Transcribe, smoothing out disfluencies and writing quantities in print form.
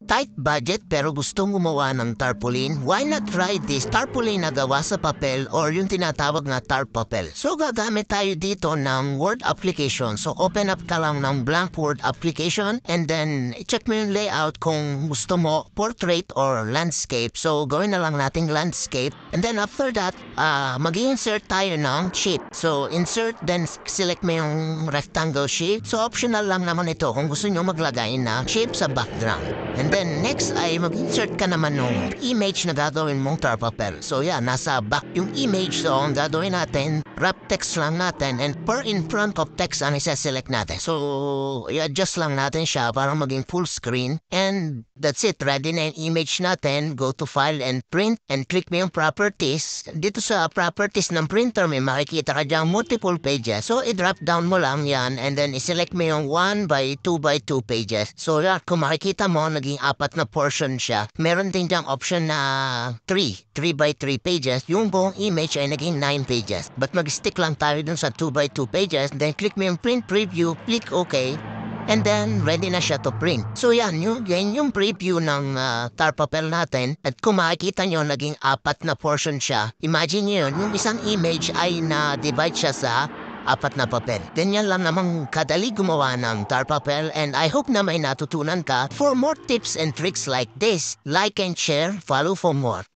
Tight budget pero gustong gumawa ng tarpaulin? Why not try this tarpaulin na gawa sa papel or yung tinatawag na tarp papel? So gagamit tayo dito ng Word application. So open up ka lang ng blank Word application and then check mo yung layout kung gusto mo portrait or landscape. So gawin na lang nating landscape and then after that, mag-insert tayo ng sheet. So insert then select mo yung rectangle shape. So optional lang naman ito kung gusto nyo maglagay na shape sa background. And then next ay mag-insert ka naman ng image na gagawin mong tar papel. So yan, nasa back yung image. So ang gagawin natin, wrap text lang natin and per in front of text ang isa-select natin. So i-adjust lang natin siya para maging full screen. And that's it, ready na yung image natin. Go to file and print and click mo yung properties. Dito sa properties ng printer may makikita ka dyan multiple pages. So i-drop down mo lang yan and then i-select mo yung 1 by 2 by 2 pages. So yan, kung makikita mo, naging apat na portion siya. Meron din diyang option na 3 by 3 pages. Yung buong image ay naging 9 pages. But mag-stick lang tayo dun sa 2 by 2 pages. Then click mo yung print preview, click OK. And then, ready na siya to print. So yan yung preview ng tar papel natin. At kung makikita nyo, naging apat na portion siya. Imagine nyo yun, yung isang image ay na-divide siya sa apat na papel. Ganyan lang namang kadali gumawa ng tar papel and I hope na may natutunan ka. For more tips and tricks like this, like and share, follow for more.